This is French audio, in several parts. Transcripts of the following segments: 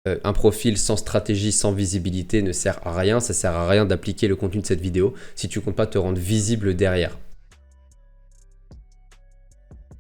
Un profil sans stratégie, sans visibilité ne sert à rien. Ça sert à rien d'appliquer le contenu de cette vidéo si tu comptes pas te rendre visible derrière.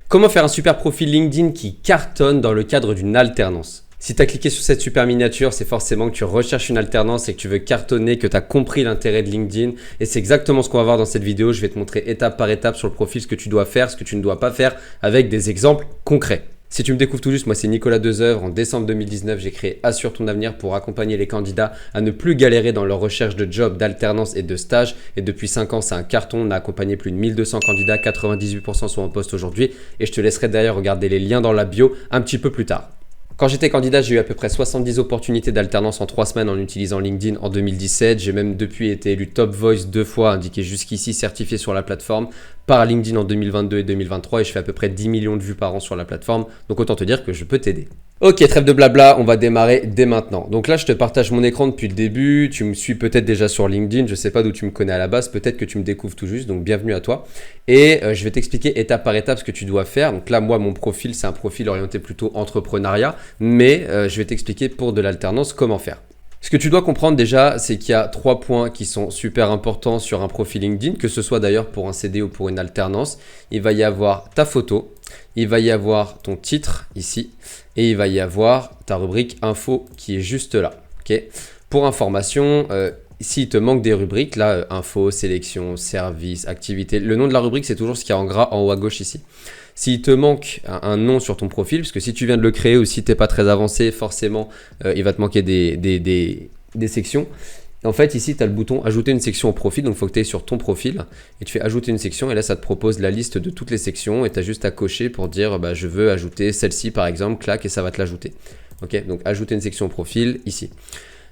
Comment faire un super profil LinkedIn qui cartonne dans le cadre d'une alternance? Si tu as cliqué sur cette super miniature, c'est forcément que tu recherches une alternance et que tu veux cartonner, que tu as compris l'intérêt de LinkedIn. Et c'est exactement ce qu'on va voir dans cette vidéo. Je vais te montrer étape par étape sur le profil ce que tu dois faire, ce que tu ne dois pas faire avec des exemples concrets. Si tu me découvres tout juste, moi c'est Nicolas Dezeuvre. En décembre 2019, j'ai créé Assure ton avenir pour accompagner les candidats à ne plus galérer dans leur recherche de job, d'alternance et de stage. Et depuis 5 ans, c'est un carton. On a accompagné plus de 1200 candidats, 98% sont en poste aujourd'hui. Et je te laisserai d'ailleurs regarder les liens dans la bio un petit peu plus tard. Quand j'étais candidat, j'ai eu à peu près 70 opportunités d'alternance en 3 semaines en utilisant LinkedIn en 2017. J'ai même depuis été élu Top Voice 2 fois, indiqué jusqu'ici, certifié sur la plateforme par LinkedIn en 2022 et 2023 et je fais à peu près 10 millions de vues par an sur la plateforme. Donc autant te dire que je peux t'aider. Ok, trêve de blabla, on va démarrer dès maintenant. Donc là, je te partage mon écran depuis le début. Tu me suis peut-être déjà sur LinkedIn. Je ne sais pas d'où tu me connais à la base. Peut-être que tu me découvres tout juste. Donc bienvenue à toi. Et je vais t'expliquer étape par étape ce que tu dois faire. Donc là, moi, mon profil, c'est un profil orienté plutôt entrepreneuriat. Mais je vais t'expliquer pour de l'alternance comment faire. Ce que tu dois comprendre déjà, c'est qu'il y a 3 points qui sont super importants sur un profil LinkedIn, que ce soit d'ailleurs pour un CD ou pour une alternance. Il va y avoir ta photo, il va y avoir ton titre ici et il va y avoir ta rubrique info qui est juste là. Okay. Pour information, s'il te manque des rubriques, là, info, sélection, service, activité, le nom de la rubrique, c'est toujours ce qu'il y a en gras en haut à gauche ici. S'il te manque un nom sur ton profil, parce que si tu viens de le créer ou si tu n'es pas très avancé, forcément, il va te manquer des sections. En fait, ici, tu as le bouton ajouter une section au profil. Donc, il faut que tu ailles sur ton profil et tu fais ajouter une section. Et là, ça te propose la liste de toutes les sections et tu as juste à cocher pour dire je veux ajouter celle-ci par exemple, clac, et ça va te l'ajouter. Ok, donc ajouter une section au profil ici.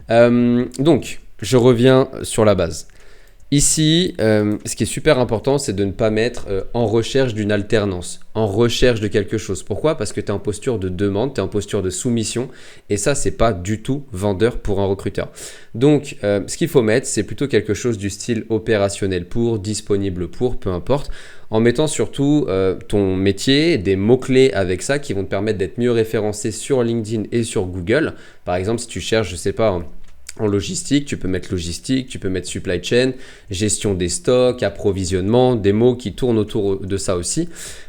Donc, je reviens sur la base. Ici, ce qui est super important, c'est de ne pas mettre en recherche d'une alternance, en recherche de quelque chose. Pourquoi? Parce que tu es en posture de demande, tu es en posture de soumission et ça, c'est pas du tout vendeur pour un recruteur. Donc, ce qu'il faut mettre, c'est plutôt quelque chose du style opérationnel pour, disponible pour, peu importe, en mettant surtout ton métier, des mots-clés avec ça qui vont te permettre d'être mieux référencé sur LinkedIn et sur Google. Par exemple, si tu cherches, je sais pas, en logistique, tu peux mettre logistique, tu peux mettre supply chain, gestion des stocks, approvisionnement, des mots qui tournent autour de ça aussi.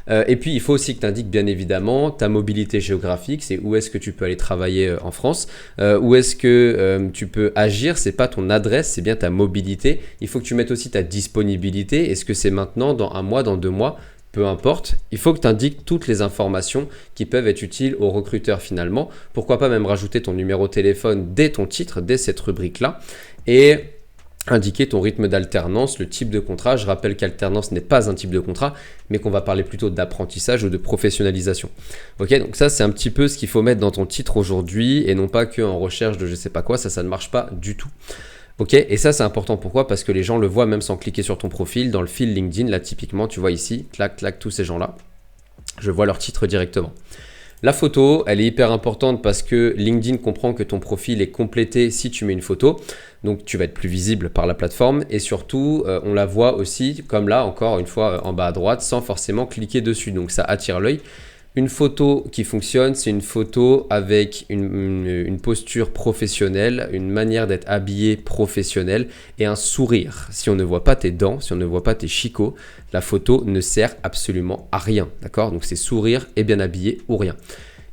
Et puis, il faut aussi que tu indiques bien évidemment ta mobilité géographique, c'est où est-ce que tu peux aller travailler en France, où est-ce que tu peux agir, c'est pas ton adresse, c'est bien ta mobilité. Il faut que tu mettes aussi ta disponibilité, est-ce que c'est maintenant, dans 1 mois, dans 2 mois? Peu importe, il faut que tu indiques toutes les informations qui peuvent être utiles aux recruteurs finalement. Pourquoi pas même rajouter ton numéro de téléphone dès ton titre, dès cette rubrique-là. Et indiquer ton rythme d'alternance, le type de contrat. Je rappelle qu'alternance n'est pas un type de contrat, mais qu'on va parler plutôt d'apprentissage ou de professionnalisation. Ok, donc ça c'est un petit peu ce qu'il faut mettre dans ton titre aujourd'hui et non pas qu'en recherche de je sais pas quoi, ça ne marche pas du tout. Ok, et ça c'est important, pourquoi? Parce que les gens le voient même sans cliquer sur ton profil, dans le fil LinkedIn, là typiquement tu vois ici, clac, clac, tous ces gens-là, je vois leur titre directement. La photo, elle est hyper importante parce que LinkedIn comprend que ton profil est complété si tu mets une photo, donc tu vas être plus visible par la plateforme et surtout on la voit aussi comme là encore une fois en bas à droite sans forcément cliquer dessus, donc ça attire l'œil. Une photo qui fonctionne, c'est une photo avec une posture professionnelle, une manière d'être habillé professionnelle et un sourire. Si on ne voit pas tes dents, si on ne voit pas tes chicots, la photo ne sert absolument à rien. D'accord? Donc c'est sourire et bien habillé ou rien.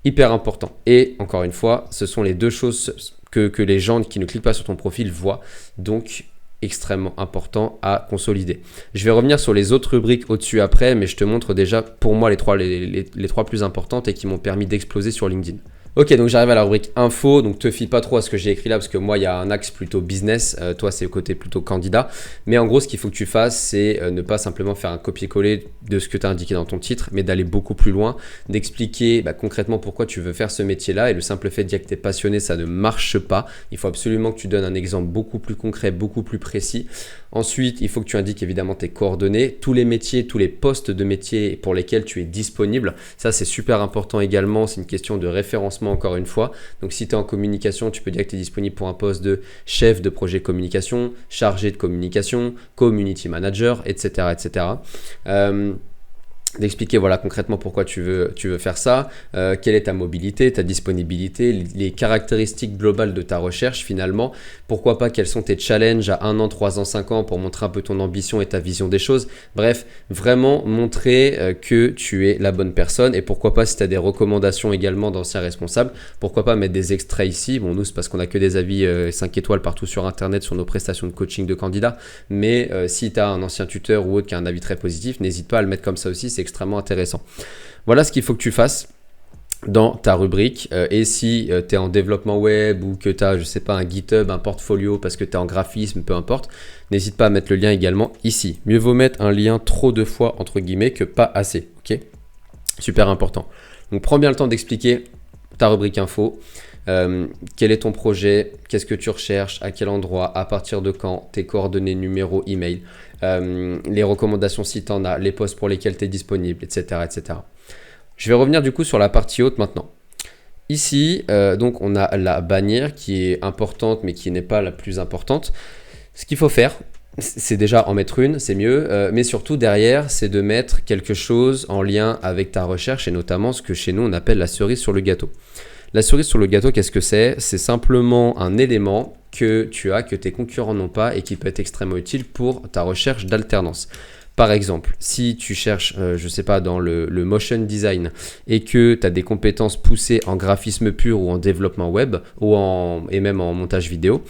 Hyper important. Et encore une fois, ce sont les deux choses que les gens qui ne cliquent pas sur ton profil voient. Donc extrêmement important à consolider. Je vais revenir sur les autres rubriques au-dessus après, mais je te montre déjà pour moi les trois plus importantes et qui m'ont permis d'exploser sur LinkedIn. Ok, donc j'arrive à la rubrique info, donc te fie pas trop à ce que j'ai écrit là parce que moi il y a un axe plutôt business, toi c'est le côté plutôt candidat, mais en gros ce qu'il faut que tu fasses c'est ne pas simplement faire un copier-coller de ce que tu as indiqué dans ton titre, mais d'aller beaucoup plus loin, d'expliquer concrètement pourquoi tu veux faire ce métier-là et le simple fait de dire que tu es passionné ça ne marche pas, il faut absolument que tu donnes un exemple beaucoup plus concret, beaucoup plus précis. Ensuite, il faut que tu indiques évidemment tes coordonnées, tous les métiers, tous les postes de métiers pour lesquels tu es disponible. Ça, c'est super important également. C'est une question de référencement encore une fois. Donc, si tu es en communication, tu peux dire que tu es disponible pour un poste de chef de projet communication, chargé de communication, community manager, etc. etc. d'expliquer voilà concrètement pourquoi tu veux faire ça, quelle est ta mobilité, ta disponibilité, les caractéristiques globales de ta recherche finalement, pourquoi pas quels sont tes challenges à 1 an, 3 ans, 5 ans pour montrer un peu ton ambition et ta vision des choses. Bref, vraiment montrer que tu es la bonne personne et pourquoi pas si tu as des recommandations également d'anciens responsables, pourquoi pas mettre des extraits ici. Bon, nous c'est parce qu'on a que des avis 5 étoiles partout sur internet sur nos prestations de coaching de candidats, mais si tu as un ancien tuteur ou autre qui a un avis très positif, n'hésite pas à le mettre comme ça aussi, c'est extrêmement intéressant. Voilà ce qu'il faut que tu fasses dans ta rubrique et si tu es en développement web ou que tu as, je sais pas, un GitHub, un portfolio parce que tu es en graphisme, peu importe, n'hésite pas à mettre le lien également ici. Mieux vaut mettre un lien trop de fois entre guillemets que pas assez, ok? Super important. Donc prends bien le temps d'expliquer ta rubrique info. Quel est ton projet, qu'est-ce que tu recherches, à quel endroit, à partir de quand, tes coordonnées, numéro, email, les recommandations si tu en as, les postes pour lesquels tu es disponible, etc., etc. Je vais revenir du coup sur la partie haute maintenant. Ici, donc on a la bannière qui est importante mais qui n'est pas la plus importante. Ce qu'il faut faire, c'est déjà en mettre une, c'est mieux, mais surtout derrière, c'est de mettre quelque chose en lien avec ta recherche et notamment ce que chez nous on appelle la cerise sur le gâteau. La cerise sur le gâteau, qu'est-ce que c'est? C'est simplement un élément que tu as, que tes concurrents n'ont pas et qui peut être extrêmement utile pour ta recherche d'alternance. Par exemple, si tu cherches, je sais pas, dans le motion design et que tu as des compétences poussées en graphisme pur ou en développement web et même en montage vidéo,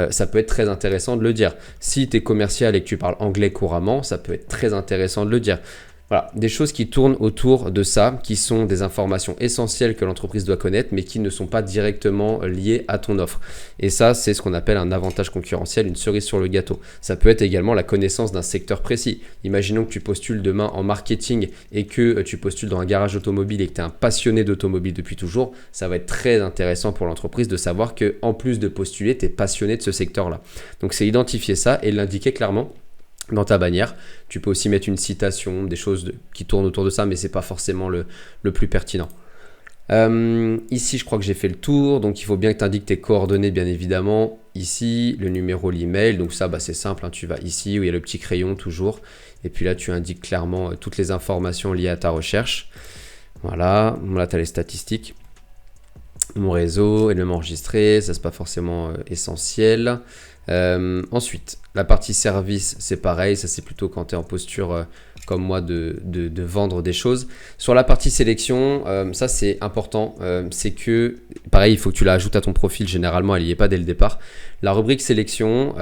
ça peut être très intéressant de le dire. Si tu es commercial et que tu parles anglais couramment, ça peut être très intéressant de le dire. Voilà, des choses qui tournent autour de ça, qui sont des informations essentielles que l'entreprise doit connaître, mais qui ne sont pas directement liées à ton offre. Et ça, c'est ce qu'on appelle un avantage concurrentiel, une cerise sur le gâteau. Ça peut être également la connaissance d'un secteur précis. Imaginons que tu postules demain en marketing et que tu postules dans un garage automobile et que tu es un passionné d'automobile depuis toujours, ça va être très intéressant pour l'entreprise de savoir qu'en plus de postuler, tu es passionné de ce secteur-là. Donc c'est identifier ça et l'indiquer clairement dans ta bannière. Tu peux aussi mettre une citation, des choses qui tournent autour de ça, mais ce n'est pas forcément le plus pertinent. Ici, je crois que j'ai fait le tour, donc il faut bien que tu indiques tes coordonnées, bien évidemment. Ici, le numéro, l'email, donc ça, c'est simple, hein, tu vas ici où il y a le petit crayon toujours, et puis là, tu indiques clairement toutes les informations liées à ta recherche. Voilà, là, tu as les statistiques. Mon réseau, élément enregistré, ça c'est pas forcément essentiel. Ensuite, la partie service, c'est pareil, ça c'est plutôt quand tu es en posture comme moi de vendre des choses. Sur la partie sélection, ça c'est important, c'est que, pareil, il faut que tu la ajoutes à ton profil, généralement elle n'y est pas dès le départ. La rubrique sélection,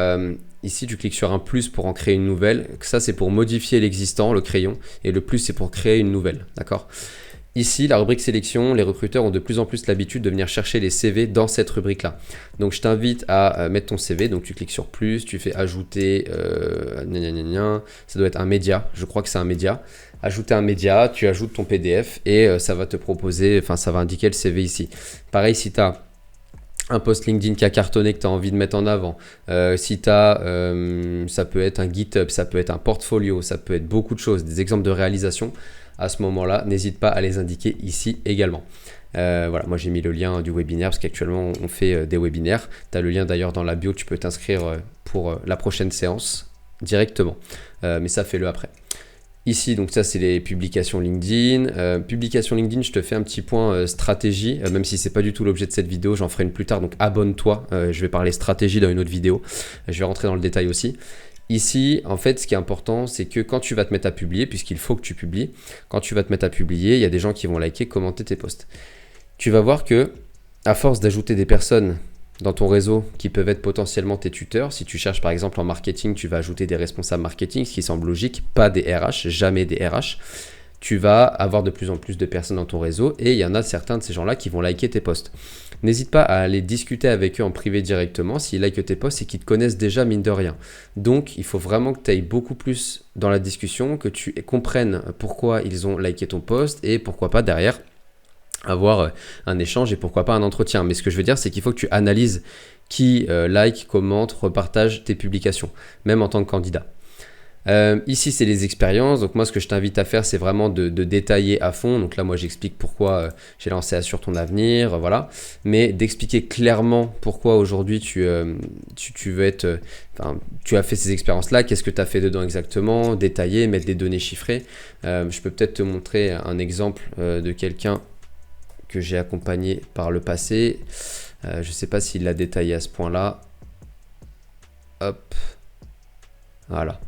ici tu cliques sur un plus pour en créer une nouvelle, ça c'est pour modifier l'existant, le crayon, et le plus c'est pour créer une nouvelle, d'accord ? Ici, la rubrique sélection, les recruteurs ont de plus en plus l'habitude de venir chercher les CV dans cette rubrique-là. Donc, je t'invite à mettre ton CV. Donc, tu cliques sur plus, tu fais ajouter, ça doit être un média. Je crois que c'est un média. Ajouter un média, tu ajoutes ton PDF et ça va te proposer, ça va indiquer le CV ici. Pareil, si tu as un post LinkedIn qui a cartonné que tu as envie de mettre en avant, si tu as, ça peut être un GitHub, ça peut être un portfolio, ça peut être beaucoup de choses, des exemples de réalisation. À ce moment-là, n'hésite pas à les indiquer ici également. Voilà, moi j'ai mis le lien du webinaire parce qu'actuellement on fait des webinaires. Tu as le lien d'ailleurs dans la bio, tu peux t'inscrire pour la prochaine séance directement. Mais ça, fais-le après. Ici, donc ça c'est les publications LinkedIn. Publications LinkedIn, je te fais un petit point stratégie, même si c'est pas du tout l'objet de cette vidéo, j'en ferai une plus tard, donc abonne-toi. Je vais parler stratégie dans une autre vidéo. Je vais rentrer dans le détail aussi. Ici, en fait, ce qui est important, c'est que quand tu vas te mettre à publier, puisqu'il faut que tu publies, quand tu vas te mettre à publier, il y a des gens qui vont liker, commenter tes posts. Tu vas voir que, à force d'ajouter des personnes dans ton réseau qui peuvent être potentiellement tes tuteurs, si tu cherches par exemple en marketing, tu vas ajouter des responsables marketing, ce qui semble logique, pas des RH, jamais des RH. Tu vas avoir de plus en plus de personnes dans ton réseau et il y en a certains de ces gens-là qui vont liker tes posts. N'hésite pas à aller discuter avec eux en privé directement s'ils likent tes posts et qu'ils te connaissent déjà mine de rien. Donc, il faut vraiment que tu ailles beaucoup plus dans la discussion, que tu comprennes pourquoi ils ont liké ton post et pourquoi pas derrière avoir un échange et pourquoi pas un entretien. Mais ce que je veux dire, c'est qu'il faut que tu analyses qui like, commente, repartage tes publications, même en tant que candidat. Ici, c'est les expériences. Donc moi, ce que je t'invite à faire, c'est vraiment de détailler à fond. Donc là, moi, j'explique pourquoi j'ai lancé Assure ton avenir, voilà. Mais d'expliquer clairement pourquoi aujourd'hui tu veux être... tu as fait ces expériences-là, qu'est-ce que tu as fait dedans exactement, détailler, mettre des données chiffrées. Je peux peut-être te montrer un exemple de quelqu'un que j'ai accompagné par le passé. Je ne sais pas s'il l'a détaillé à ce point-là. Hop. Voilà.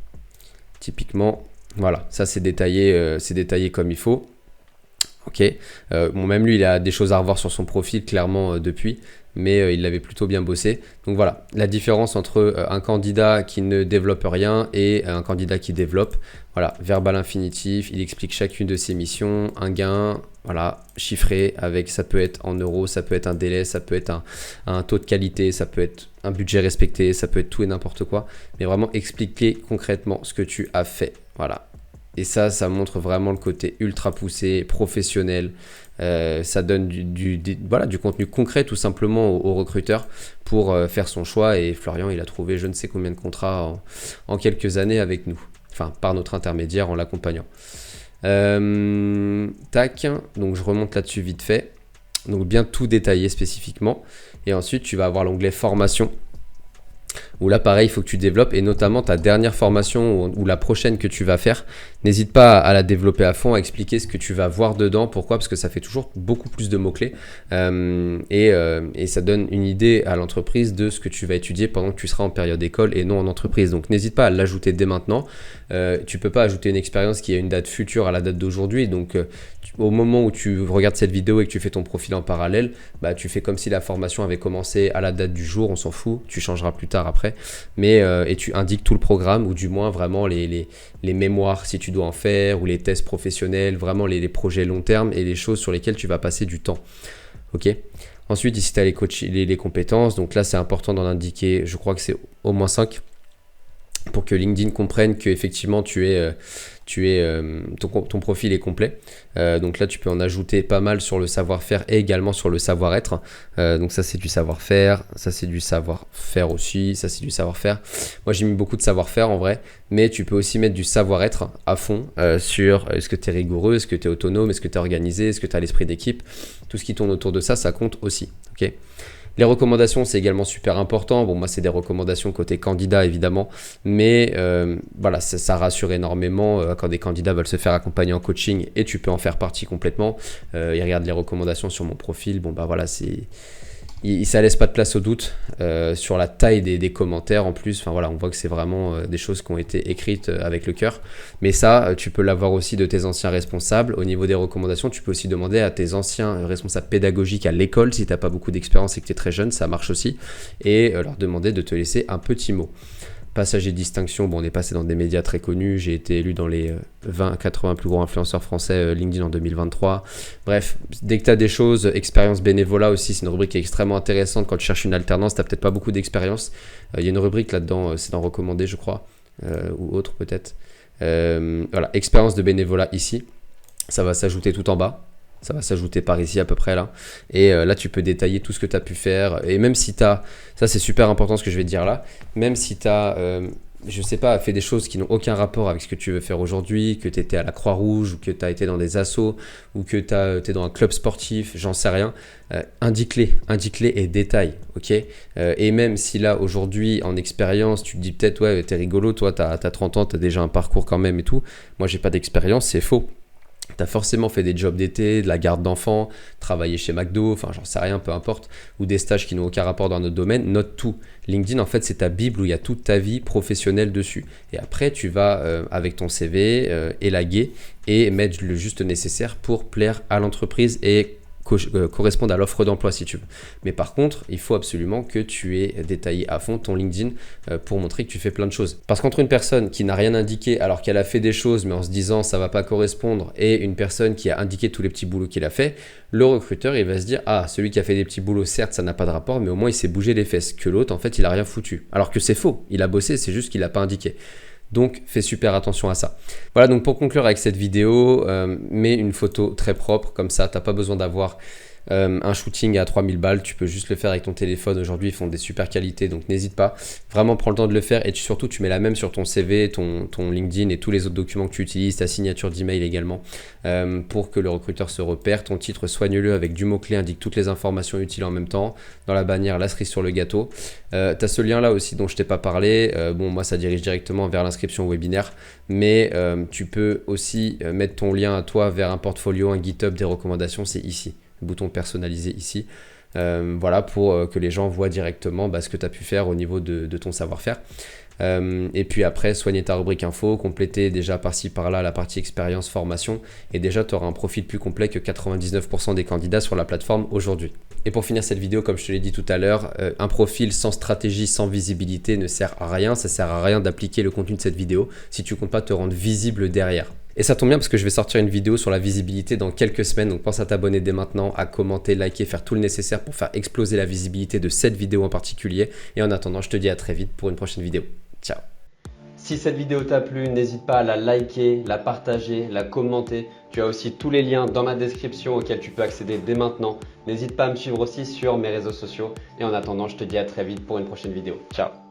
Typiquement, voilà, ça c'est détaillé comme il faut. Ok. Bon, même lui, il a des choses à revoir sur son profil, clairement, depuis. Mais il l'avait plutôt bien bossé. Donc voilà, la différence entre un candidat qui ne développe rien et un candidat qui développe. Voilà, verbal infinitif, il explique chacune de ses missions, un gain, voilà, chiffré avec, ça peut être en euros, ça peut être un délai, ça peut être un taux de qualité, ça peut être un budget respecté, ça peut être tout et n'importe quoi. Mais vraiment expliquer concrètement ce que tu as fait. Voilà. Et ça montre vraiment le côté ultra poussé, professionnel. Ça donne du contenu concret tout simplement aux recruteurs pour faire son choix. Et Florian, il a trouvé je ne sais combien de contrats en quelques années avec nous. Enfin, par notre intermédiaire en l'accompagnant. Tac, donc je remonte là-dessus vite fait. Donc bien tout détailler spécifiquement. Et ensuite, tu vas avoir l'onglet formation. Où là, pareil, il faut que tu développes et notamment ta dernière formation ou la prochaine que tu vas faire. N'hésite pas à la développer à fond, à expliquer ce que tu vas voir dedans. Pourquoi? Parce que ça fait toujours beaucoup plus de mots-clés et ça donne une idée à l'entreprise de ce que tu vas étudier pendant que tu seras en période école et non en entreprise. Donc, n'hésite pas à l'ajouter dès maintenant. Tu ne peux pas ajouter une expérience qui a une date future à la date d'aujourd'hui. Donc, au moment où tu regardes cette vidéo et que tu fais ton profil en parallèle, bah, tu fais comme si la formation avait commencé à la date du jour. On s'en fout. Tu changeras plus tard après. Mais et tu indiques tout le programme ou du moins vraiment les mémoires si tu dois en faire ou les tests professionnels, vraiment les projets long terme et les choses sur lesquelles tu vas passer du temps. Ok. Ensuite, ici, tu as les compétences. Donc là, c'est important d'en indiquer, je crois que c'est au moins 5 pour que LinkedIn comprenne qu'effectivement, ton profil est complet. Donc là, tu peux en ajouter pas mal sur le savoir-faire et également sur le savoir-être. Donc ça, c'est du savoir-faire. Ça, c'est du savoir-faire aussi. Ça, c'est du savoir-faire. Moi, j'ai mis beaucoup de savoir-faire en vrai. Mais tu peux aussi mettre du savoir-être à fond sur est-ce que tu es rigoureux, est-ce que tu es autonome, est-ce que tu es organisé, est-ce que tu as l'esprit d'équipe. Tout ce qui tourne autour de ça, ça compte aussi. Ok. Les recommandations, c'est également super important. Bon, moi, c'est des recommandations côté candidat, évidemment. Mais voilà, ça rassure énormément quand des candidats veulent se faire accompagner en coaching et tu peux en faire partie complètement. Ils regardent les recommandations sur mon profil. Bon, bah voilà, ça laisse pas de place au doute sur la taille des commentaires en plus. Enfin voilà, on voit que c'est vraiment des choses qui ont été écrites avec le cœur. Mais ça, tu peux l'avoir aussi de tes anciens responsables. Au niveau des recommandations, tu peux aussi demander à tes anciens responsables pédagogiques à l'école, si tu n'as pas beaucoup d'expérience et que tu es très jeune, ça marche aussi. Et leur demander de te laisser un petit mot. Passage et distinction, bon, on est passé dans des médias très connus, j'ai été élu dans les 20-80 plus gros influenceurs français LinkedIn en 2023. Bref, dès que tu as des choses, expérience bénévolat aussi, c'est une rubrique qui est extrêmement intéressante quand tu cherches une alternance, tu n'as peut-être pas beaucoup d'expérience. Il y a une rubrique là-dedans, c'est dans recommander je crois, ou autre peut-être. Voilà, expérience de bénévolat ici, ça va s'ajouter tout en bas. Ça va s'ajouter par ici à peu près là. Et là, tu peux détailler tout ce que tu as pu faire. Et même si tu as, ça c'est super important ce que je vais te dire là, même si tu as, je sais pas, fait des choses qui n'ont aucun rapport avec ce que tu veux faire aujourd'hui, que tu étais à la Croix-Rouge ou que tu as été dans des assos ou que tu es dans un club sportif, j'en sais rien, indique-les et détaille. Ok. Et même si là, aujourd'hui, en expérience, tu te dis peut-être, ouais, t'es rigolo, toi, tu as 30 ans, tu as déjà un parcours quand même et tout. Moi, j'ai pas d'expérience, c'est faux. Tu as forcément fait des jobs d'été, de la garde d'enfants, travaillé chez McDo, enfin j'en sais rien, peu importe, ou des stages qui n'ont aucun rapport dans notre domaine, note tout. LinkedIn, en fait, c'est ta Bible où il y a toute ta vie professionnelle dessus. Et après, tu vas, avec ton CV, élaguer et mettre le juste nécessaire pour plaire à l'entreprise et correspondent à l'offre d'emploi si tu veux. Mais par contre, il faut absolument que tu aies détaillé à fond ton LinkedIn pour montrer que tu fais plein de choses. Parce qu'entre une personne qui n'a rien indiqué alors qu'elle a fait des choses mais en se disant ça va pas correspondre et une personne qui a indiqué tous les petits boulots qu'il a fait, le recruteur il va se dire ah celui qui a fait des petits boulots certes ça n'a pas de rapport mais au moins il s'est bougé les fesses, que l'autre en fait il a rien foutu. Alors que c'est faux, il a bossé, c'est juste qu'il n'a pas indiqué. Donc, fais super attention à ça. Voilà, donc pour conclure avec cette vidéo, mets une photo très propre, comme ça, tu n'as pas besoin d'avoir Un shooting à 3000 balles, tu peux juste le faire avec ton téléphone. Aujourd'hui, ils font des super qualités, donc n'hésite pas. Vraiment, prends le temps de le faire et surtout, tu mets la même sur ton CV, ton LinkedIn et tous les autres documents que tu utilises, ta signature d'email également, pour que le recruteur se repère. Ton titre, soigne-le avec du mot-clé, indique toutes les informations utiles en même temps. Dans la bannière, la cerise sur le gâteau. Tu as ce lien-là aussi dont je t'ai pas parlé. Bon, moi, ça dirige directement vers l'inscription au webinaire, mais tu peux aussi mettre ton lien à toi vers un portfolio, un GitHub, des recommandations, c'est ici. Bouton personnalisé ici. Voilà, pour que les gens voient directement ce que tu as pu faire au niveau de ton savoir-faire. Et puis après, soigner ta rubrique info, compléter déjà par-ci par-là la partie expérience, formation, et déjà tu auras un profil plus complet que 99% des candidats sur la plateforme aujourd'hui. Et pour finir cette vidéo, comme je te l'ai dit tout à l'heure, un profil sans stratégie, sans visibilité ne sert à rien. Ça sert à rien d'appliquer le contenu de cette vidéo si tu ne comptes pas te rendre visible derrière. Et ça tombe bien parce que je vais sortir une vidéo sur la visibilité dans quelques semaines, donc pense à t'abonner dès maintenant, à commenter, liker, faire tout le nécessaire pour faire exploser la visibilité de cette vidéo en particulier. Et en attendant, je te dis à très vite pour une prochaine vidéo. Ciao. Si cette vidéo t'a plu, n'hésite pas à la liker, la partager, la commenter. Tu as aussi tous les liens dans ma description auxquels tu peux accéder dès maintenant. N'hésite pas à me suivre aussi sur mes réseaux sociaux. Et en attendant, je te dis à très vite pour une prochaine vidéo. Ciao.